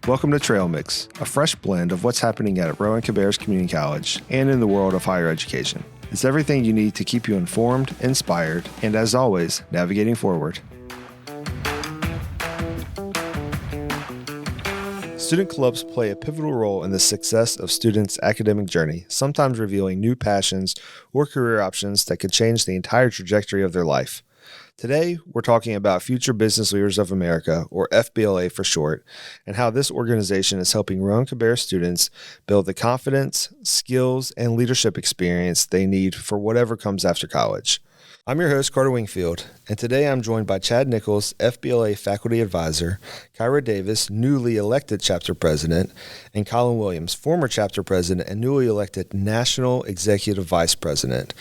Welcome to Trail Mix, a fresh blend of what's happening at Rowan-Cabarrus Community College and in the world of higher education. It's everything you need to keep you informed, inspired, and as always, navigating forward. Student clubs play a pivotal role in the success of students' academic journey, sometimes revealing new passions or career options that could change the entire trajectory of their life. Today, we're talking about Future Business Leaders of America, or FBLA for short, and how this organization is helping Rowan-Cabarrus students build the confidence, skills, and leadership experience they need for whatever comes after college. I'm your host, Carter Wingfield, and today I'm joined by Chad Nichols, FBLA Faculty Advisor, Kiara Davis, newly elected Chapter President, and Colin Williams, former Chapter President and newly elected National Executive Vice President.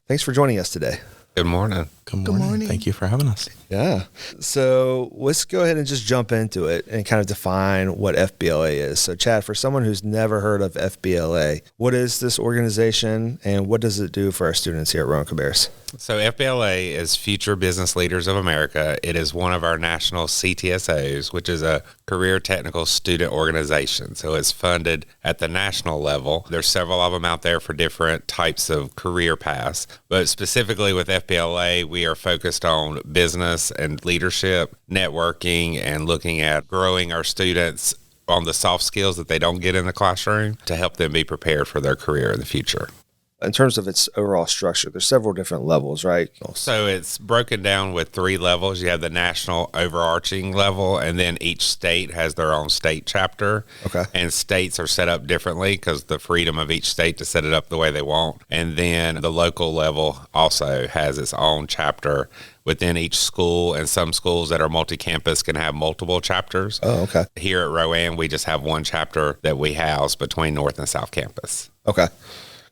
Thanks for joining us today. Good morning. Good morning. Thank you for having us. Yeah. So let's go ahead and just jump into it and kind of define what FBLA is. So Chad, for someone who's never heard of FBLA, what is this organization and what does it do for our students here at Rowan-Cabarrus? So FBLA is Future Business Leaders of America. It is one of our national CTSOs, which is a career technical student organization. So it's funded at the national level. There's several of them out there for different types of career paths. But specifically with FBLA, we are focused on business and leadership, networking, and looking at growing our students on the soft skills that they don't get in the classroom to help them be prepared for their career in the future. In terms of its overall structure, there's several different levels, right? So it's broken down with 3 levels. You have the national overarching level, and then each state has their own state chapter. Okay. And states are set up differently because the freedom of each state to set it up the way they want. And then the local level also has its own chapter within each school, and some schools that are multi-campus can have multiple chapters. Oh, okay. Here at Rowan, we just have one chapter that we house between North and South Campus. Okay.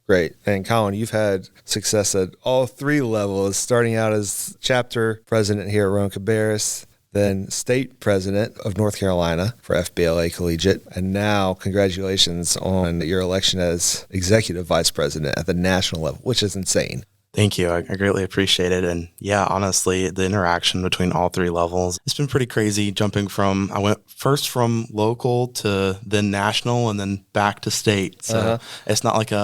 Great. And Colin, you've had success at all 3 levels, starting out as chapter president here at Rowan-Cabarrus, then state president of North Carolina for FBLA Collegiate, and now congratulations on your election as executive vice president at the national level, which is insane. Thank you. I greatly appreciate it. And yeah, honestly, the interaction between all 3 levels, it's been pretty crazy I went first from local to then national and then back to state. So It's not like you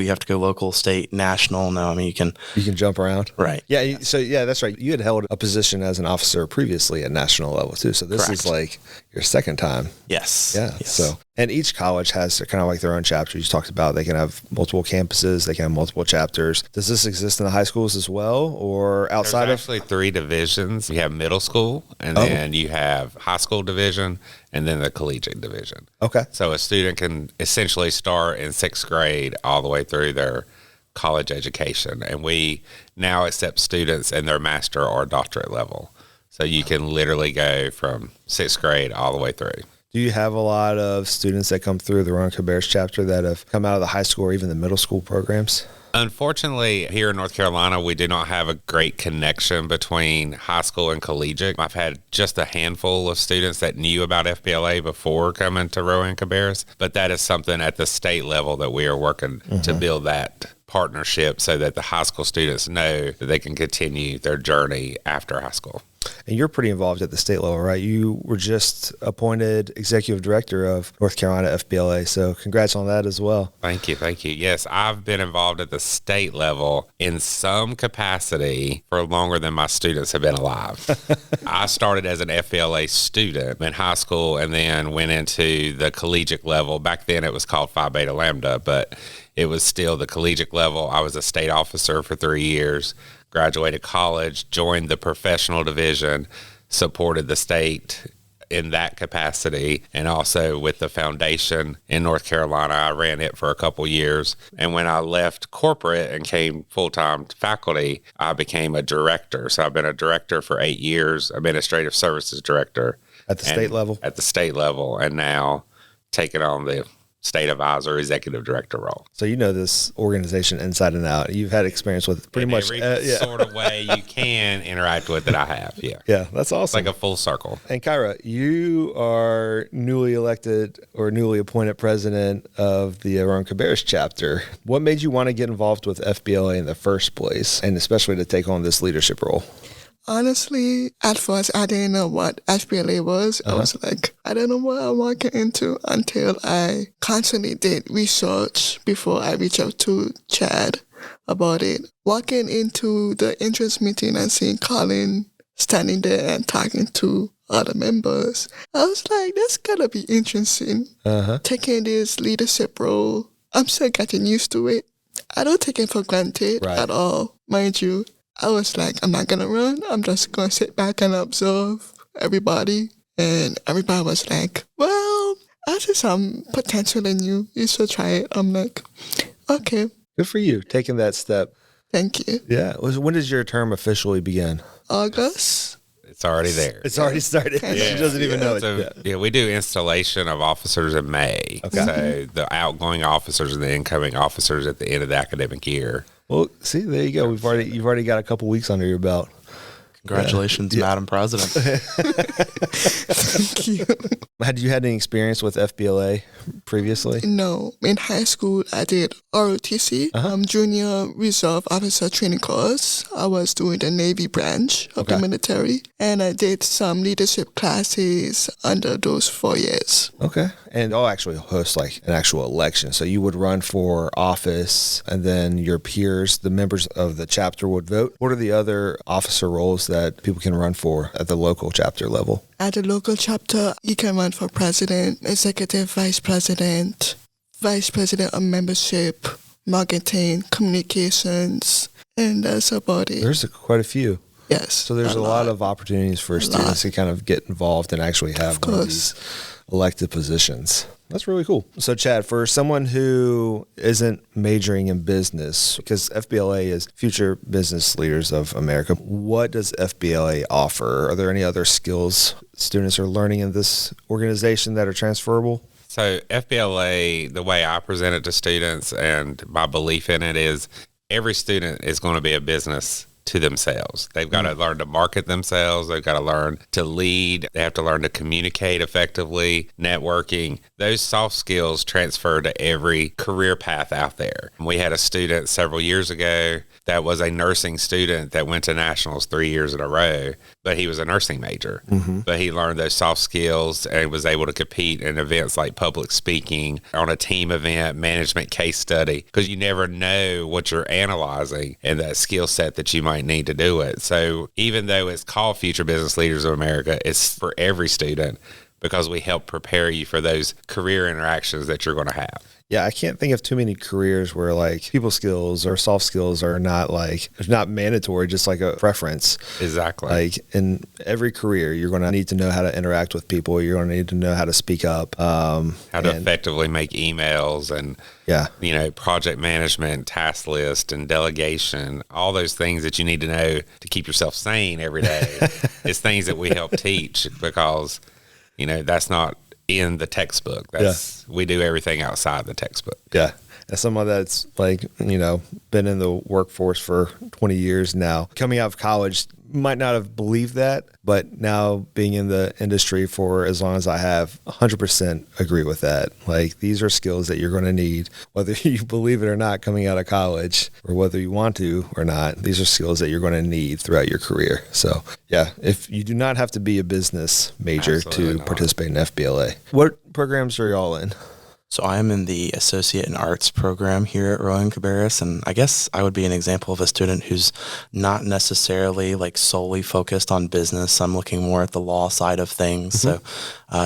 have to go local, state, national. No, I mean, you can jump around. Right. Yeah. Yes. That's right. You had held a position as an officer previously at national level too. So this Correct. is like your second time. Yes. Yeah. Yes. So, and each college has kind of like their own chapter. You talked about they can have multiple campuses, they can have multiple chapters. Does this exist in the high schools as well, or outside There's actually 3 divisions. You have middle school, and then you have high school division, and then the collegiate division. Okay. So a student can essentially start in 6th grade all the way through their college education. And we now accept students in their master or doctorate level. So you can literally go from 6th grade all the way through. Do you have a lot of students that come through the Rowan-Cabarrus chapter that have come out of the high school or even the middle school programs? Unfortunately, here in North Carolina, we do not have a great connection between high school and collegiate. I've had just a handful of students that knew about FBLA before coming to Rowan-Cabarrus, but that is something at the state level that we are working to build that partnership so that the high school students know that they can continue their journey after high school. And you're pretty involved at the state level, right? You were just appointed executive director of North Carolina FBLA, so congrats on that as well. Thank you. Yes, I've been involved at the state level in some capacity for longer than my students have been alive. I started as an FBLA student in high school and then went into the collegiate level. Back then it was called Phi Beta Lambda, but it was still the collegiate level. I was a state officer for 3 years. Graduated college, joined the professional division, supported the state in that capacity, and also with the foundation in North Carolina. I ran it for a couple years. And when I left corporate and came full-time faculty, I became a director. So I've been a director for 8 years, administrative services director. At the state level? At the state level, and now taking on the state advisor, executive director role. So you know this organization inside and out. You've had experience with pretty much every sort of way you can interact with it. I have, Yeah, that's awesome. It's like a full circle. And Kiara, you are newly elected or newly appointed president of the Rowan-Cabarrus chapter. What made you want to get involved with FBLA in the first place, and especially to take on this leadership role? Honestly, at first, I didn't know what FBLA was. I was like, I don't know what I'm walking into until I constantly did research before I reached out to Chad about it. Walking into the entrance meeting and seeing Colin standing there and talking to other members, I was like, that's gotta be interesting. Taking this leadership role, I'm still getting used to it. I don't take it for granted at all, mind you. I was like, I'm not gonna run. I'm just gonna sit back and observe everybody. And everybody was like, well, I see some potential in you. You should try it. I'm like, okay. Good for you, taking that step. Thank you. Yeah. When does your term officially begin? August. It's already there. It's already started. She doesn't even know it. So, we do installation of officers in May. Okay. So the outgoing officers and the incoming officers at the end of the academic year. Well, see, there you go. You've already got a couple weeks under your belt. Congratulations, Madam President. Thank you. Had you had any experience with FBLA previously? No. In high school, I did ROTC, Junior Reserve Officer Training course. I was doing the Navy branch of the military, and I did some leadership classes under those 4 years. Okay. And I'll actually host like an actual election. So you would run for office, and then your peers, the members of the chapter, would vote. What are the other officer roles that people can run for at the local chapter level? At the local chapter, you can run for president, executive vice president of membership, marketing, communications, and that's about it. There's quite a few. Yes. So there's a lot of opportunities for students to kind of get involved and actually have one of these elected positions. That's really cool. So Chad, for someone who isn't majoring in business, because FBLA is Future Business Leaders of America, what does FBLA offer? Are there any other skills students are learning in this organization that are transferable? So FBLA, the way I present it to students and my belief in it is every student is going to be a business to themselves. They've got to learn to market themselves. They've got to learn to lead. They have to learn to communicate effectively, networking. Those soft skills transfer to every career path out there. We had a student several years ago that was a nursing student that went to nationals 3 years in a row, but he was a nursing major. But he learned those soft skills and was able to compete in events like public speaking, on a team event, management case study, because you never know what you're analyzing and that skill set that you might need to do it. So even though it's called Future Business Leaders of America, it's for every student because we help prepare you for those career interactions that you're going to have. Yeah, I can't think of too many careers where like people skills or soft skills are not like, it's not mandatory, just like a preference. Exactly. Like in every career, you're going to need to know how to interact with people. You're going to need to know how to speak up. How to effectively make emails and, project management, task list and delegation, all those things that you need to know to keep yourself sane every day. It's things that we help teach because, that's not in the textbook. We do everything outside the textbook. Yeah. As someone that's like, been in the workforce for 20 years now, coming out of college, might not have believed that, but now being in the industry for as long as I have, 100% agree with that. Like these are skills that you're going to need, whether you believe it or not coming out of college or whether you want to or not. These are skills that you're going to need throughout your career. So yeah, if you do not have to be a business major to participate in FBLA. What programs are y'all in? So I am in the Associate in Arts program here at Rowan-Cabarrus, and I guess I would be an example of a student who's not necessarily like solely focused on business. I'm looking more at the law side of things. So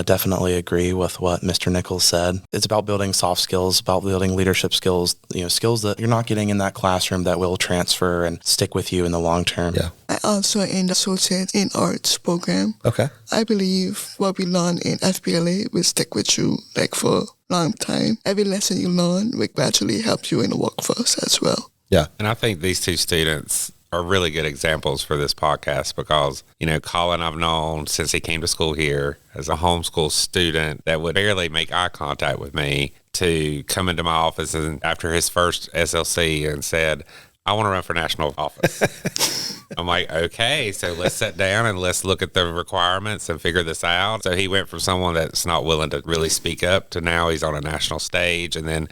definitely agree with what Mr. Nichols said. It's about building soft skills, about building leadership skills, skills that you're not getting in that classroom that will transfer and stick with you in the long term. Yeah. I also in the Associate in Arts program. Okay. I believe what we learn in FBLA will stick with you like for long time. Every lesson you learn will gradually help you in the workforce as well. Yeah. And I think these two students are really good examples for this podcast because, Colin I've known since he came to school here as a homeschool student that would barely make eye contact with me to come into my office and after his first SLC and said, I want to run for national office. I'm like, okay, so let's sit down and let's look at the requirements and figure this out. So he went from someone that's not willing to really speak up to now he's on a national stage. And then,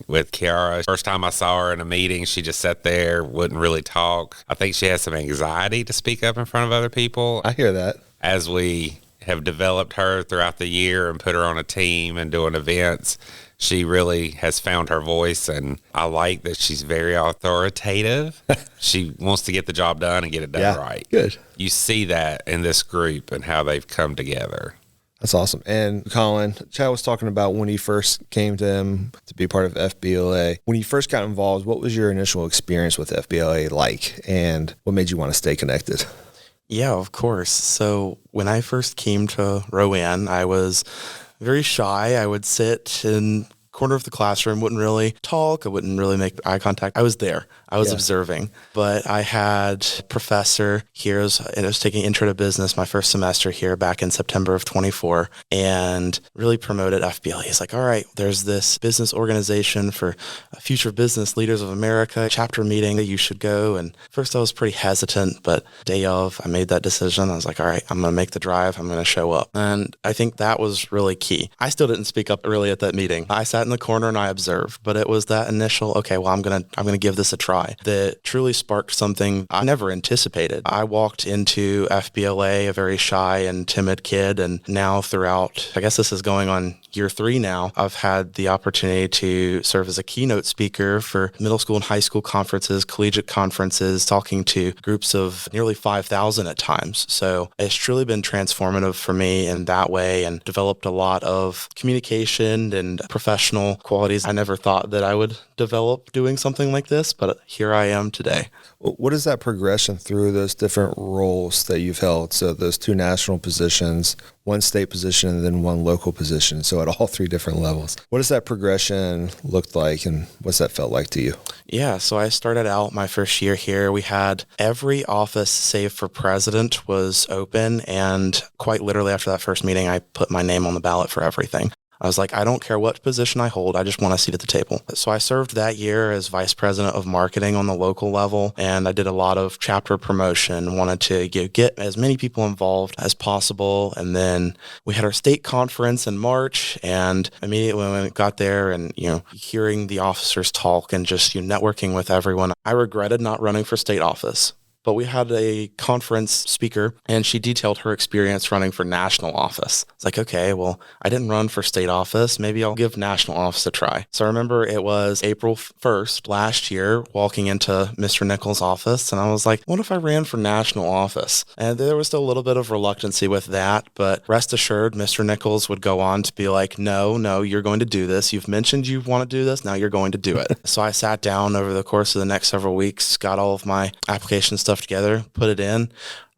with Kiara, first time I saw her in a meeting, she just sat there, wouldn't really talk. I think she has some anxiety to speak up in front of other people. I hear that. As we have developed her throughout the year and put her on a team and doing events, she really has found her voice, and I like that she's very authoritative. She wants to get the job done and get it done right. Good. You see that in this group and how they've come together. That's awesome. And Colin, Chad was talking about when he first came to him to be part of FBLA. When you first got involved, what was your initial experience with FBLA like, and what made you want to stay connected? Yeah, of course. So when I first came to Rowan, I was very shy. I would sit in corner of the classroom, wouldn't really talk. I wouldn't really make eye contact. I was there. I was observing. But I had a professor here, and I was taking Intro to Business my first semester here back in September of 24, and really promoted FBLA. He's like, all right, there's this business organization for future business leaders of America chapter meeting that you should go. And first I was pretty hesitant, but day of, I made that decision. I was like, all right, I'm going to make the drive. I'm going to show up. And I think that was really key. I still didn't speak up really at that meeting. I sat in the corner and I observed, but it was that initial, okay, well, I'm going to give this a try, that truly sparked something I never anticipated. I walked into FBLA a very shy and timid kid, and now throughout, I guess this is going on year 3 now, I've had the opportunity to serve as a keynote speaker for middle school and high school conferences, collegiate conferences, talking to groups of nearly 5,000 at times. So it's truly been transformative for me in that way, and developed a lot of communication and professional qualities I never thought that I would develop doing something like this, but here I am today. What is that progression through those different roles that you've held? So those 2 national positions, 1 state position, and then 1 local position. So at all 3 different levels. What does that progression look like, and what's that felt like to you? Yeah, so I started out my first year here. We had every office save for president was open, and quite literally after that first meeting, I put my name on the ballot for everything. I was like, I don't care what position I hold. I just want a seat at the table. So I served that year as vice president of marketing on the local level, and I did a lot of chapter promotion, wanted to get as many people involved as possible. And then we had our state conference in March, and immediately when we got there and, hearing the officers talk and just networking with everyone, I regretted not running for state office. But we had a conference speaker, and she detailed her experience running for national office. It's like, okay, well, I didn't run for state office. Maybe I'll give national office a try. So I remember it was April 1st last year, walking into Mr. Nichols' office, and I was like, what if I ran for national office? And there was still a little bit of reluctancy with that, but rest assured, Mr. Nichols would go on to be like, no, you're going to do this. You've mentioned you want to do this. Now you're going to do it. So I sat down over the course of the next several weeks, got all of my application stuff together, put it in,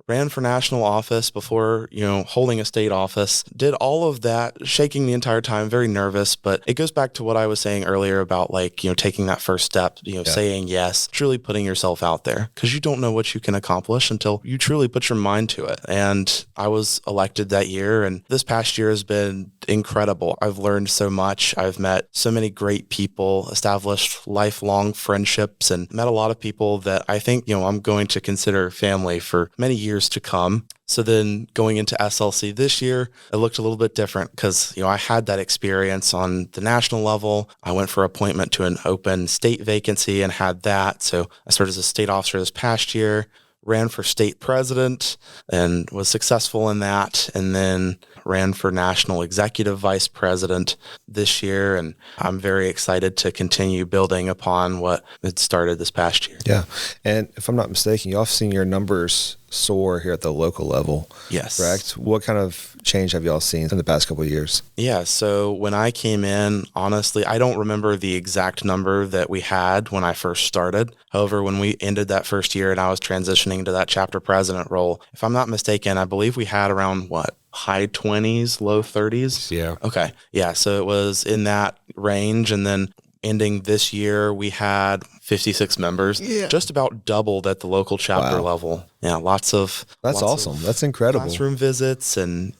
ran for national office before, holding a state office, did all of that, shaking the entire time, very nervous. But it goes back to what I was saying earlier about taking that first step, saying yes, truly putting yourself out there, because you don't know what you can accomplish until you truly put your mind to it. And I was elected that year, and this past year has been incredible. I've learned so much. I've met so many great people, established lifelong friendships, and met a lot of people that I think, I'm going to consider family for many years to come. So then going into SLC this year, it looked a little bit different because, I had that experience on the national level. I went for appointment to an open state vacancy and had that. So I started as a state officer this past year, ran for state president and was successful in that, and then ran for national executive vice president this year. And I'm very excited to continue building upon what had started this past year. Yeah. And if I'm not mistaken, you've seen your numbers soar here at the local level. Yes. Correct? What kind of change have y'all seen in the past couple of years? Yeah. So when I came in, honestly, I don't remember the exact number that we had when I first started. However, when we ended that first year and I was transitioning to that chapter president role, if I'm not mistaken, I believe we had around high 20s, low 30s? Yeah. Okay. Yeah. So it was in that range. And then ending this year, we had 56 members, Yeah. just about doubled at the local chapter level. Yeah, lots of awesome. That's incredible. Classroom visits and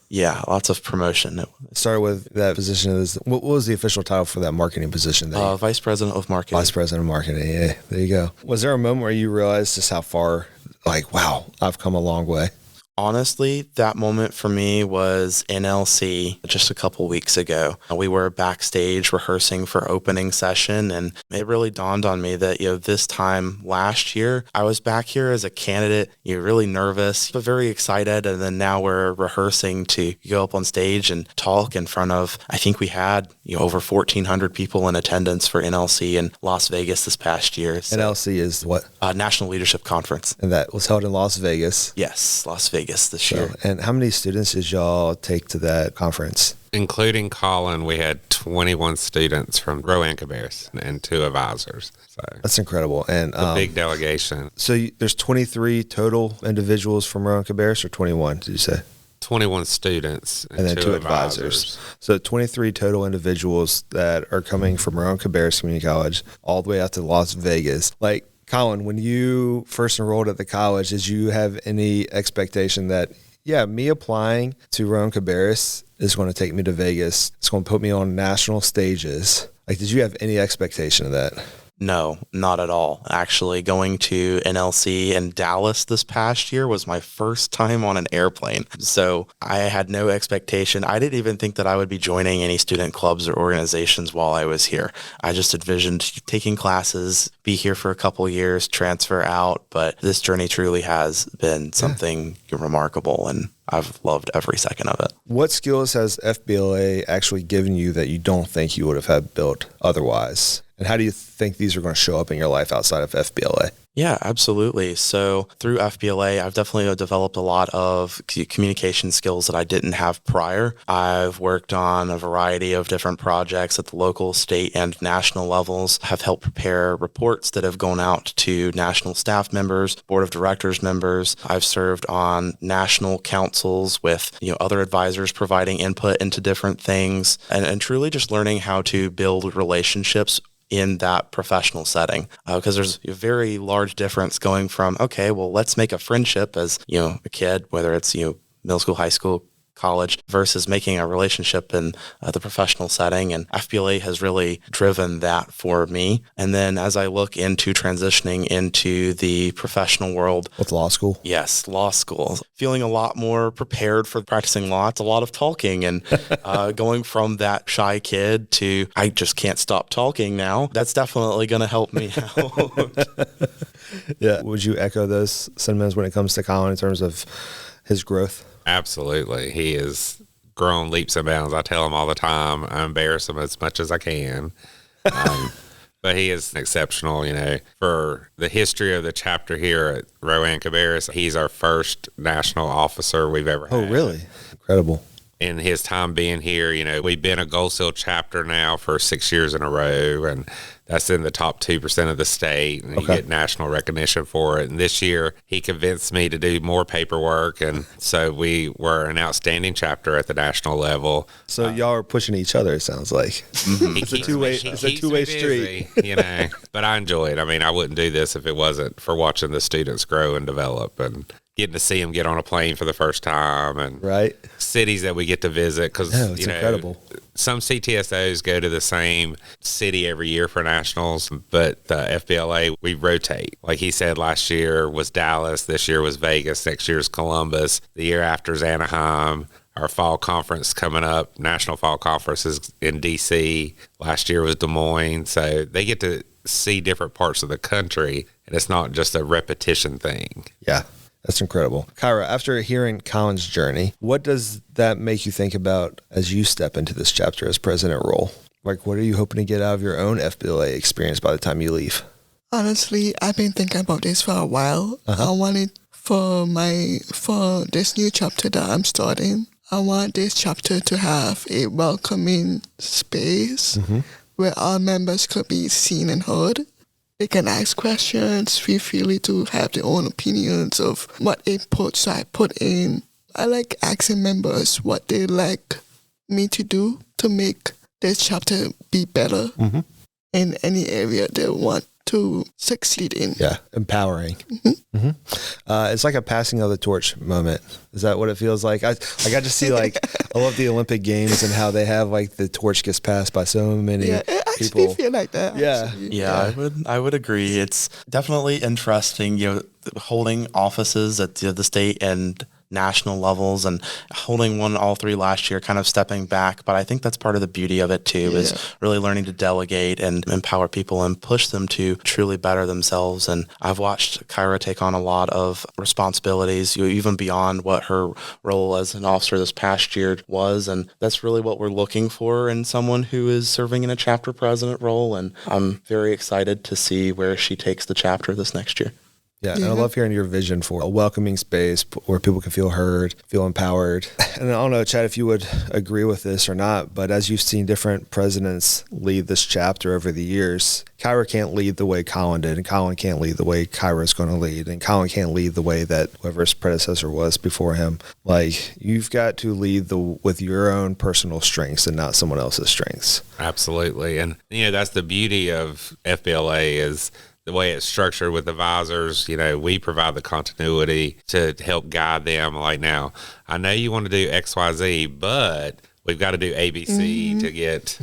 lots of promotion. Started with that position. What was the official title for that marketing position? Vice President of Marketing. Vice President of Marketing. Yeah, there you go. Was there a moment where you realized just how far, like, wow, I've come a long way? Honestly, that moment for me was NLC just a couple weeks ago. We were backstage rehearsing for opening session, and it really dawned on me that, this time last year, I was back here as a candidate, really nervous, but very excited. And then now we're rehearsing to go up on stage and talk in front of, I think we had, over 1,400 people in attendance for NLC in Las Vegas this past year. So, NLC is what? National Leadership Conference. And that was held in Las Vegas. Yes, Las Vegas this year. And how many students did y'all take to that conference? Including Colin, we had 21 students from Rowan-Cabarrus and 2 advisors. So that's incredible. And a big delegation. So there's 23 total individuals from Rowan-Cabarrus, or 21, did you say? 21 students and then 2 advisors. So 23 total individuals that are coming from Rowan-Cabarrus Community College all the way out to Las Vegas. Like, Colin, when you first enrolled at the college, did you have any expectation that, me applying to Rowan-Cabarrus is going to take me to Vegas, it's going to put me on national stages? Like, did you have any expectation of that? No, not at all. Actually, going to NLC in Dallas this past year was my first time on an airplane. So I had no expectation. I didn't even think that I would be joining any student clubs or organizations while I was here. I just envisioned taking classes, be here for a couple years, transfer out. But this journey truly has been something remarkable, and I've loved every second of it. What skills has FBLA actually given you that you don't think you would have had built otherwise? And how do you think these are going to show up in your life outside of FBLA? Yeah, absolutely. So through FBLA, I've definitely developed a lot of communication skills that I didn't have prior. I've worked on a variety of different projects at the local, state, and national levels, have helped prepare reports that have gone out to national staff members, board of directors members. I've served on national councils with other advisors providing input into different things, and truly just learning how to build relationships in that professional setting, because there's a very large difference going from, okay, well, let's make a friendship as a kid, whether it's middle school, high school, college, versus making a relationship in the professional setting. And FBLA has really driven that for me. And then as I look into transitioning into the professional world. With law school? Yes, law school. Feeling a lot more prepared for practicing law. It's a lot of talking, and going from that shy kid to I just can't stop talking now. That's definitely going to help me out. Yeah. Would you echo those sentiments when it comes to Colin in terms of his growth? Absolutely. He has grown leaps and bounds. I tell him all the time. I embarrass him as much as I can. But he is exceptional, for the history of the chapter here at Rowan-Cabarrus. He's our first national officer we've ever had. Oh, really? Incredible. In his time being here, we've been a Gold Seal chapter now for 6 years in a row, and that's in the top 2% of the state, and you get national recognition for it. And this year, he convinced me to do more paperwork, and so we were an outstanding chapter at the national level. So y'all are pushing each other, it sounds like. It's a two-way street. But I enjoy it. I mean, I wouldn't do this if it wasn't for watching the students grow and develop, and getting to see them get on a plane for the first time, and cities that we get to visit, because it's incredible. Some CTSOs go to the same city every year for nationals, but the FBLA, we rotate. Like he said, last year was Dallas, this year was Vegas, next year is Columbus, the year after is Anaheim. Our fall conference coming up, National Fall Conference, is in D.C. Last year was Des Moines. So they get to see different parts of the country, and it's not just a repetition thing. Yeah. That's incredible. Kiara, after hearing Colin's journey, what does that make you think about as you step into this chapter as president role? Like, what are you hoping to get out of your own FBLA experience by the time you leave? Honestly, I've been thinking about this for a while. I wanted for this new chapter that I'm starting, I want this chapter to have a welcoming space where all members could be seen and heard. They can ask questions, feel free to have their own opinions of what inputs I put in. I like asking members what they like me to do to make this chapter be better in any area they want to succeeding. Yeah, empowering. It's like a passing of the torch moment. Is that what it feels like? I got to see, like, I love the Olympic Games and how they have, like, the torch gets passed by so many Yeah, it actually people. feel like that. Yeah. Actually. Yeah, I would agree. It's definitely interesting, holding offices at the state and national levels, and holding one all three last year, kind of stepping back. But I think that's part of the beauty of it too, is really learning to delegate and empower people and push them to truly better themselves. And I've watched Kiara take on a lot of responsibilities, even beyond what her role as an officer this past year was. And that's really what we're looking for in someone who is serving in a chapter president role. And I'm very excited to see where she takes the chapter this next year. Yeah, and I love hearing your vision for a welcoming space where people can feel heard, feel empowered. And I don't know, Chad, if you would agree with this or not, but as you've seen different presidents lead this chapter over the years, Kiara can't lead the way Colin did, and Colin can't lead the way Kiara is going to lead, and Colin can't lead the way that whoever his predecessor was before him. Like, you've got to lead with your own personal strengths and not someone else's strengths. Absolutely. And, that's the beauty of FBLA is the way it's structured with advisors. We provide the continuity to help guide them. Like, now, I know you want to do X, Y, Z, but we've got to do ABC to get,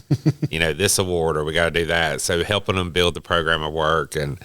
this award, or we got to do that. So helping them build the program of work. And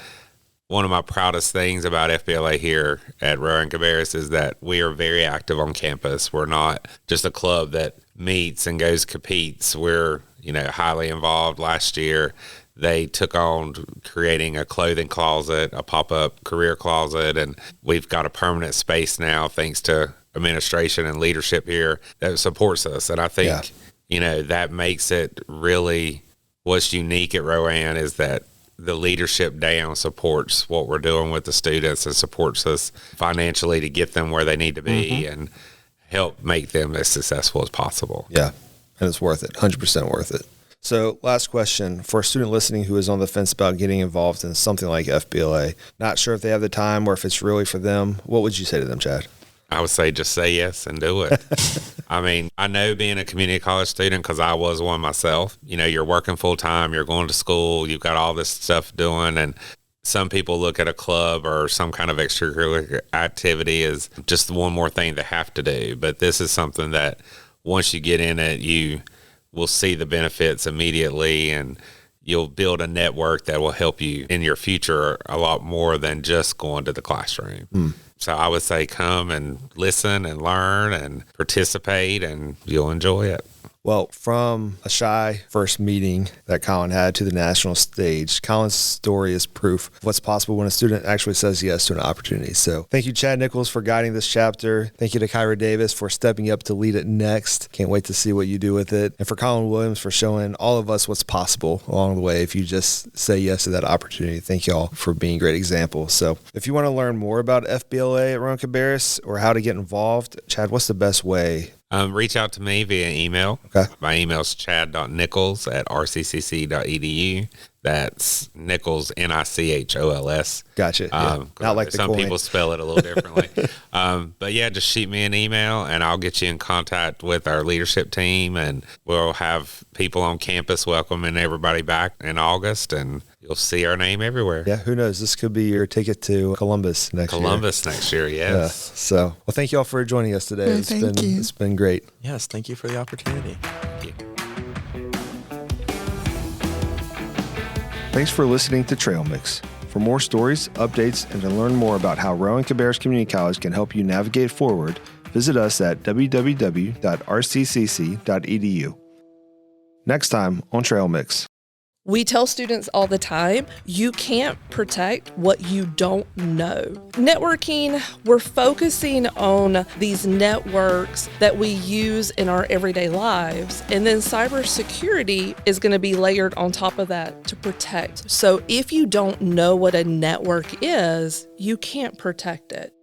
one of my proudest things about FBLA here at Rowan-Cabarrus is that we are very active on campus. We're not just a club that meets and goes competes. We're, highly involved. Last year, they took on creating a clothing closet, a pop-up career closet, and we've got a permanent space now thanks to administration and leadership here that supports us. And I think, that makes it really what's unique at Rowan is that the leadership down supports what we're doing with the students and supports us financially to get them where they need to be and help make them as successful as possible. Yeah, and it's worth it, 100% worth it. So last question, for a student listening who is on the fence about getting involved in something like FBLA, not sure if they have the time or if it's really for them, what would you say to them, Chad? I would say just say yes and do it. I mean, I know being a community college student, because I was one myself, you're working full time, you're going to school, you've got all this stuff doing, and some people look at a club or some kind of extracurricular activity as just one more thing they have to do. But this is something that once you get in it, you will see the benefits immediately, and you'll build a network that will help you in your future a lot more than just going to the classroom. So I would say come and listen and learn and participate, and you'll enjoy it. Well, from a shy first meeting that Colin had to the national stage, Colin's story is proof of what's possible when a student actually says yes to an opportunity. So thank you, Chad Nichols, for guiding this chapter. Thank you to Kiara Davis for stepping up to lead it next. Can't wait to see what you do with it. And for Colin Williams for showing all of us what's possible along the way if you just say yes to that opportunity. Thank you all for being great examples. So if you want to learn more about FBLA at Rowan-Cabarrus or how to get involved, Chad, what's the best way? Reach out to me via email. Okay. My email is chad.nichols@rccc.edu. That's Nichols, Nichols. Gotcha. Not like the some coin. people spell it a little differently. But yeah, just shoot me an email and I'll get you in contact with our leadership team, and we'll have people on campus welcoming everybody back in August, and you'll see our name everywhere. Yeah, who knows? This could be your ticket to Columbus next year. Next year, yes. So, well, thank you all for joining us today. It's been great. Yes, thank you for the opportunity. Thank you. Thanks for listening to Trail Mix. For more stories, updates, and to learn more about how Rowan-Cabarrus Community College can help you navigate forward, visit us at www.rccc.edu. Next time on Trail Mix. We tell students all the time, you can't protect what you don't know. Networking, we're focusing on these networks that we use in our everyday lives, and then cybersecurity is going to be layered on top of that to protect. So if you don't know what a network is, you can't protect it.